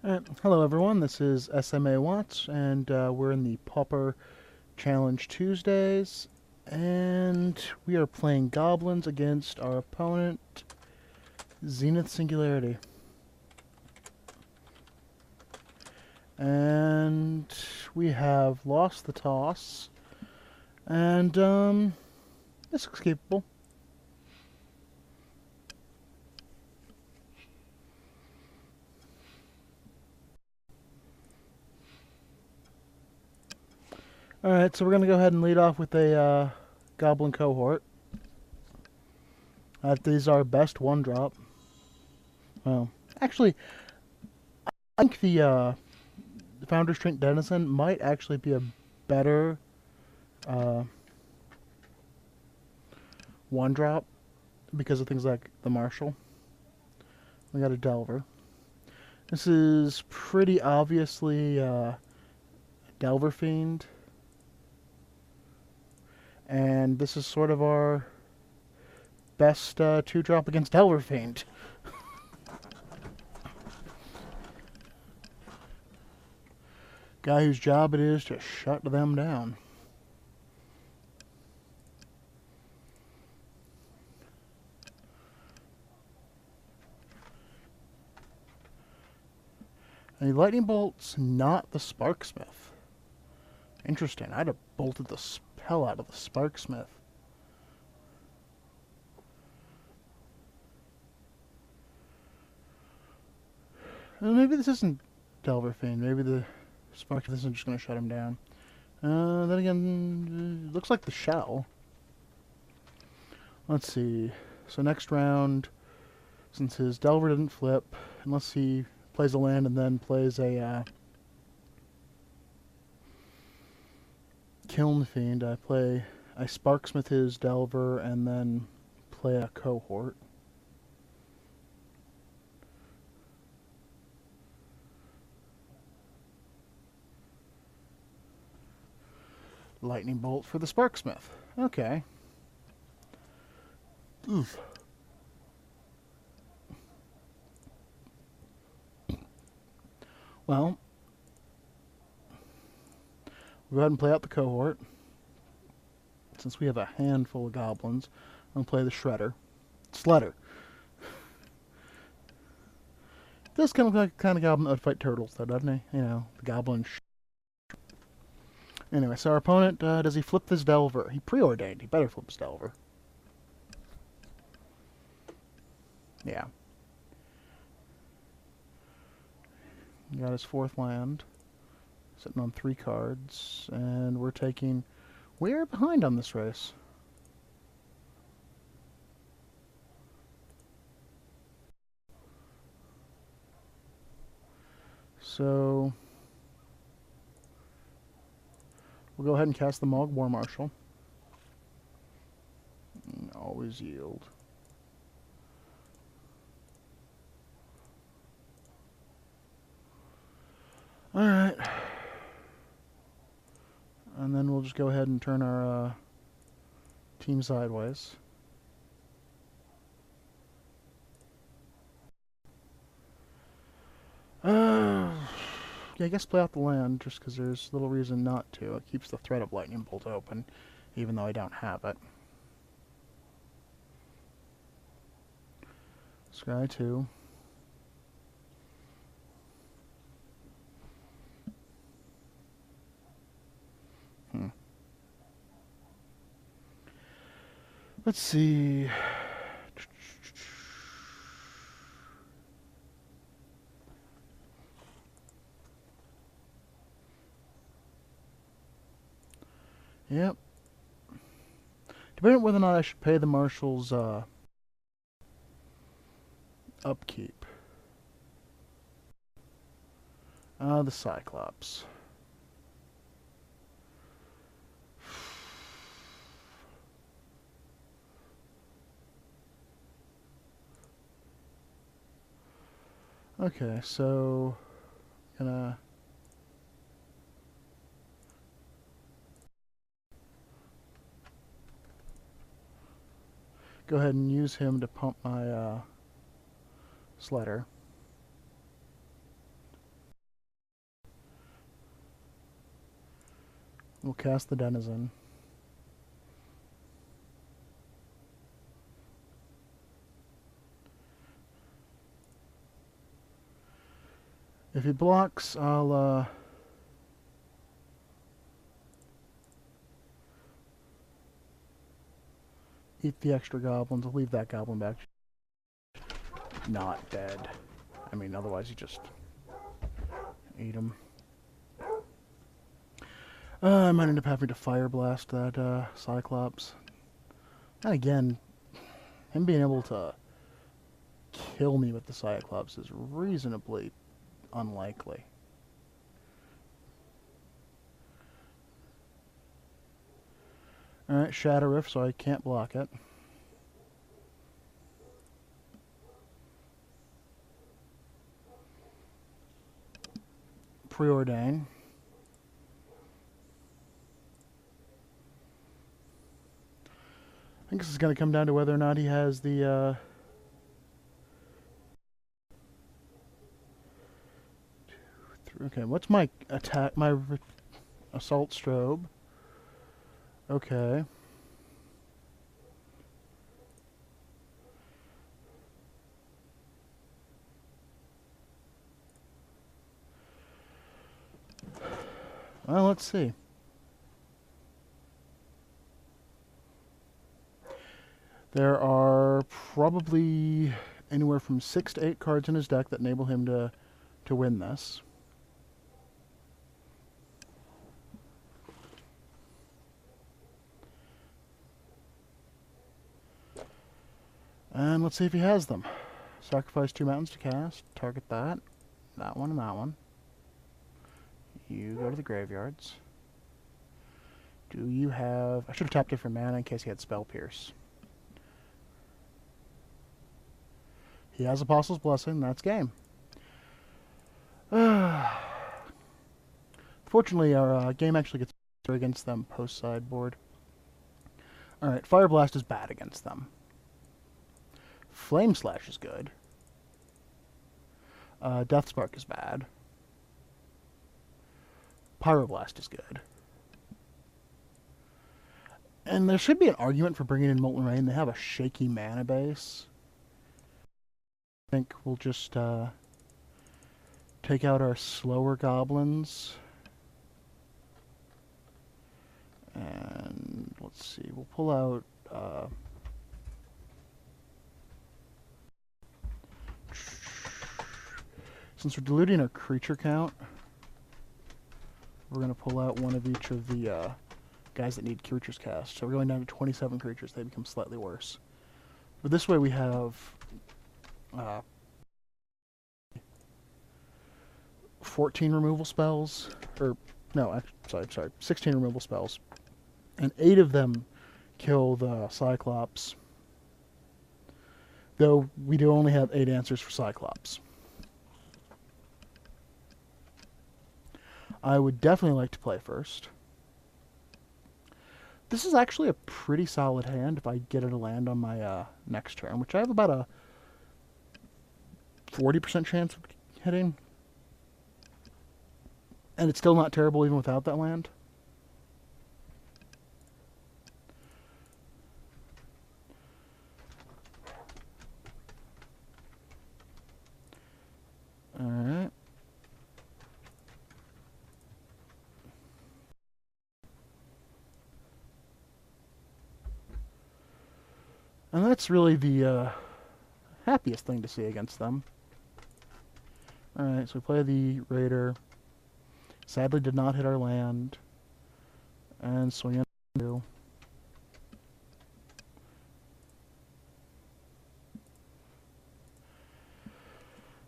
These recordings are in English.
Hello everyone, this is SMA Watts, and we're in the Pauper Challenge Tuesdays, and we are playing Goblins against our opponent, ZENith SINgularity. And we have lost the toss, and this looks capable. Alright, so we're going to go ahead and lead off with a Goblin cohort. These are best one drop. Well, actually, I think the Founder's Trait Denizen might actually be a better one drop because of things like the Marshal. We got a Delver. This is pretty obviously Delver Fiend. And this is sort of our best 2-drop against Delver Fiend. Guy whose job it is to shut them down. And the Lightning Bolt's not the Sparksmith. Interesting. I'd have bolted the hell out of the Sparksmith. Well, maybe this isn't Delver Fiend. Maybe the Sparksmith isn't just going to shut him down. Then again, it looks like the Shell. Let's see. So next round, since his Delver didn't flip, unless he plays a land and then plays a Kiln Fiend, I Sparksmith his Delver and then play a cohort. Lightning Bolt for the Sparksmith. Okay. Oof. Well, we'll go ahead and play out the cohort. Since we have a handful of goblins, I'm going to play the Shredder. Sledder. This kind of like kind of goblin that would fight turtles, though, doesn't he? You know, the goblin. Anyway, so our opponent, does he flip his Delver? He preordained. He better flip his Delver. Yeah. He got his 4th land. Sitting on 3 cards. And we're taking... We're behind on this race. So... We'll go ahead and cast the Mogg War Marshal. Always yield. Alright. And then we'll just go ahead and turn our team sideways. Yeah, I guess play out the land just because there's little reason not to. It keeps the threat of Lightning Bolt open, even though I don't have it. Scry 2. Let's see. Yep. Depending on whether or not I should pay the Marshal's upkeep. The Cyclops. Okay, so gonna go ahead and use him to pump my Sledder. We'll cast the Denizen. If he blocks, I'll eat the extra goblins. I'll leave that goblin back. Not dead. I mean, otherwise you just eat him. I might end up having to fire blast that Cyclops. And again, him being able to kill me with the Cyclops is reasonably unlikely. Alright, Shadow Rift, so I can't block it. Preordain. I think this is going to come down to whether or not he has the okay, what's my attack? My assault strobe. Okay. Well, let's see. There are probably anywhere from 6 to 8 cards in his deck that enable him to win this. And let's see if he has them. Sacrifice 2 mountains to cast. Target that. That one and that one. You go to the graveyards. Do you have... I should have tapped different mana in case he had Spell Pierce. He has Apostle's Blessing. That's game. Fortunately, our game actually gets better against them post-sideboard. Alright, Fire Blast is bad against them. Flame Slash is good. Death Spark is bad. Pyroblast is good. And there should be an argument for bringing in Molten Rain. They have a shaky mana base. I think we'll just take out our slower goblins. And let's see, we'll pull out... since we're diluting our creature count, we're going to pull out one of each of the guys that need creatures cast. So we're going down to 27 creatures. They become slightly worse. But this way we have 14 removal spells. Or, no, sorry, 16 removal spells. And 8 of them kill the Cyclops. Though we do only have 8 answers for Cyclops. I would definitely like to play first. This is actually a pretty solid hand if I get it to land on my next turn, which I have about a 40% chance of hitting. And it's still not terrible even without that land. Alright. And that's really the happiest thing to see against them. Alright, so we play the Raider. Sadly did not hit our land. And swing in.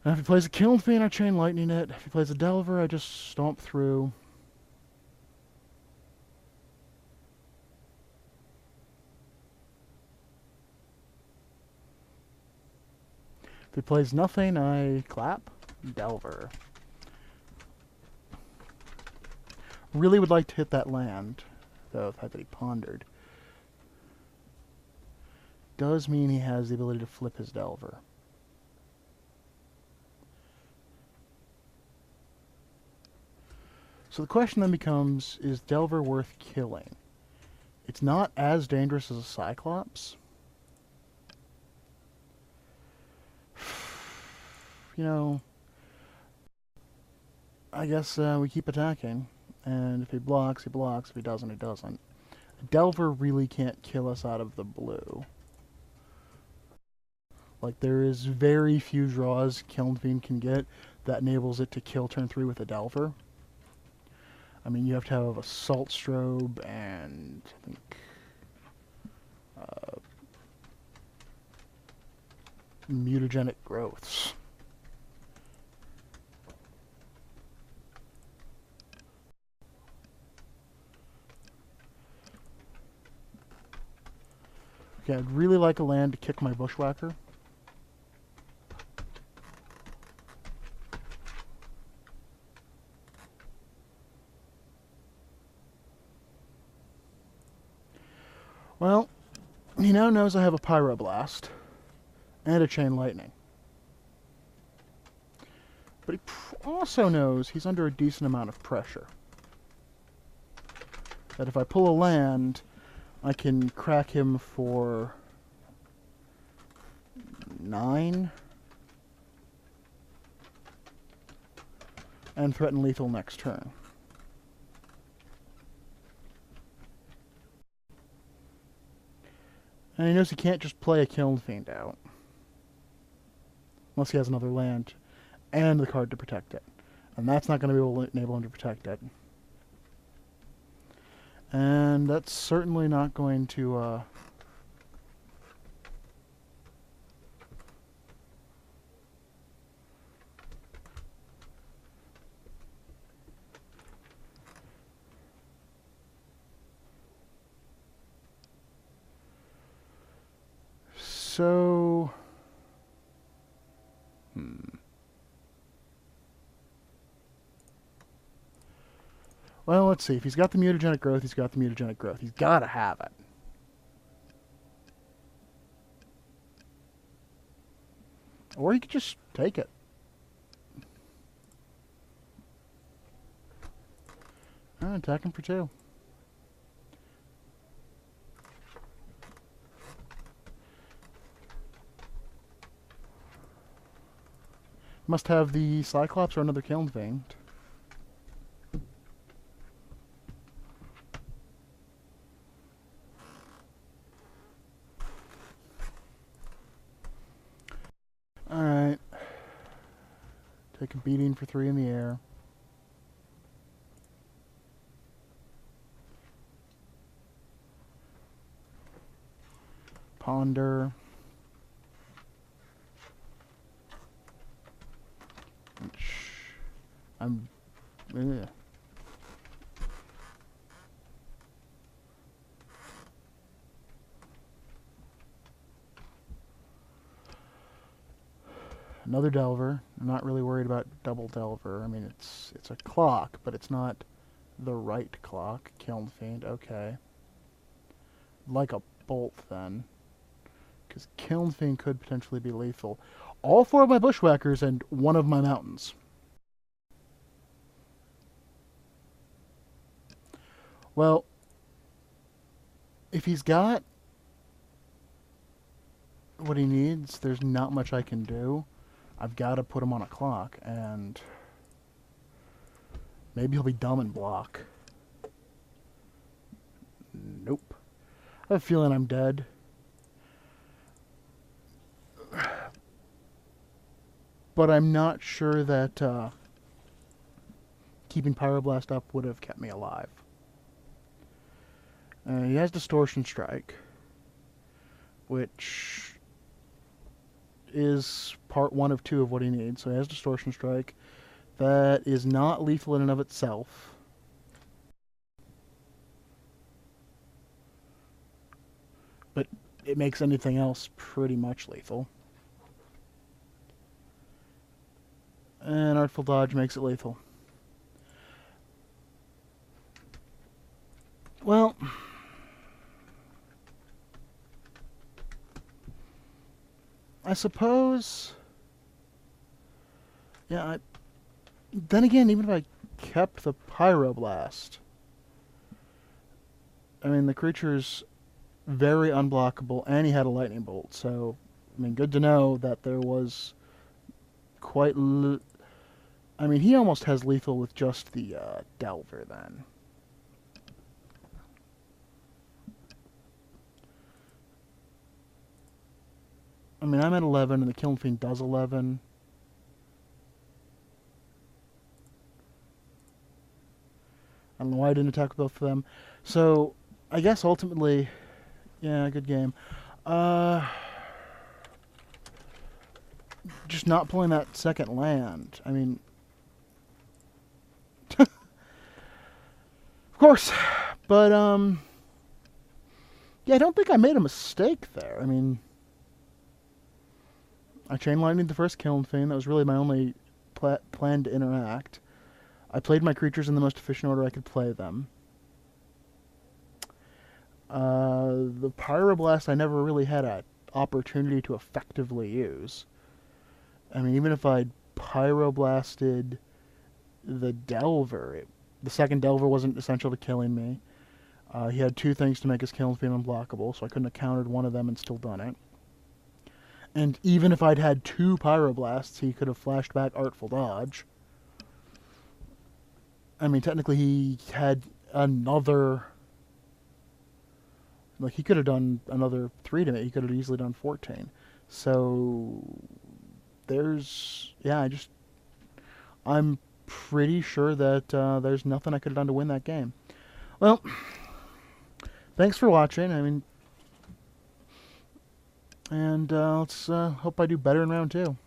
And if he plays a Kiln Fiend, I Chain Lightning it. If he plays a Delver, I just stomp through. If he plays nothing, I clap. Delver. Really would like to hit that land, though, the fact that he pondered. Does mean he has the ability to flip his Delver. So the question then becomes, is Delver worth killing? It's not as dangerous as a Cyclops. You know, I guess we keep attacking. And if he blocks, he blocks. If he doesn't, he doesn't. Delver really can't kill us out of the blue. Like, there is very few draws Kiln Fiend can get that enables it to kill turn 3 with a Delver. I mean, you have to have Assault Strobe and, I think, mutagenic growths. Okay, I'd really like a land to kick my Bushwhacker. Well, he now knows I have a Pyroblast and a Chain Lightning. But he also knows he's under a decent amount of pressure. That if I pull a land, I can crack him for 9 and threaten lethal next turn. And he knows he can't just play a Kiln Fiend out. Unless he has another land and the card to protect it. And that's not going to be able to enable him to protect it. And that's certainly not going to... So... Well, let's see. If he's got the mutagenic growth, he's got the mutagenic growth. He's got to have it. Or he could just take it. Attack him for 2. Must have the Cyclops or another Kiln Fiend. Alright. Take a beating for 3 in the air. Ponder. I'm... Ugh. Another Delver. I'm not really worried about double Delver. I mean, it's a clock, but it's not the right clock. Kiln Fiend, okay. Like a bolt, then. Because Kiln Fiend could potentially be lethal. All 4 of my Bushwhackers and 1 of my mountains. Well, if he's got what he needs, there's not much I can do. I've got to put him on a clock, and maybe he'll be dumb and block. Nope. I have a feeling I'm dead. But I'm not sure that keeping Pyroblast up would have kept me alive. He has Distortion Strike, which is part 1 of 2 of what he needs. So he has Distortion Strike. That is not lethal in and of itself. But it makes anything else pretty much lethal. And Artful Dodge makes it lethal. Well... I suppose... Yeah, then again, even if I kept the Pyroblast. I mean, the creature's very unblockable, and he had a lightning bolt, so, I mean, good to know that there was quite... I mean, he almost has lethal with just the Delver, then. I mean, I'm at 11, and the Killing Fiend does 11. I don't know why I didn't attack both of them. So, I guess ultimately, yeah, good game. Just not pulling that second land. I mean, of course. But, yeah, I don't think I made a mistake there. I mean, I Chain Lightning the first Killing Fiend. That was really my only plan to interact. I played my creatures in the most efficient order I could play them. The Pyroblast I never really had an opportunity to effectively use. I mean, even if I'd Pyroblasted the Delver, the second Delver wasn't essential to killing me. He had two things to make his Killing Fiend unblockable, so I couldn't have countered one of them and still done it. And even if I'd had two Pyroblasts, he could have flashed back Artful Dodge. I mean, technically he had another... Like, he could have done another 3 to me. He could have easily done 14. So, there's... Yeah, I'm pretty sure that there's nothing I could have done to win that game. Well, thanks for watching. I mean... And let's hope I do better in round 2.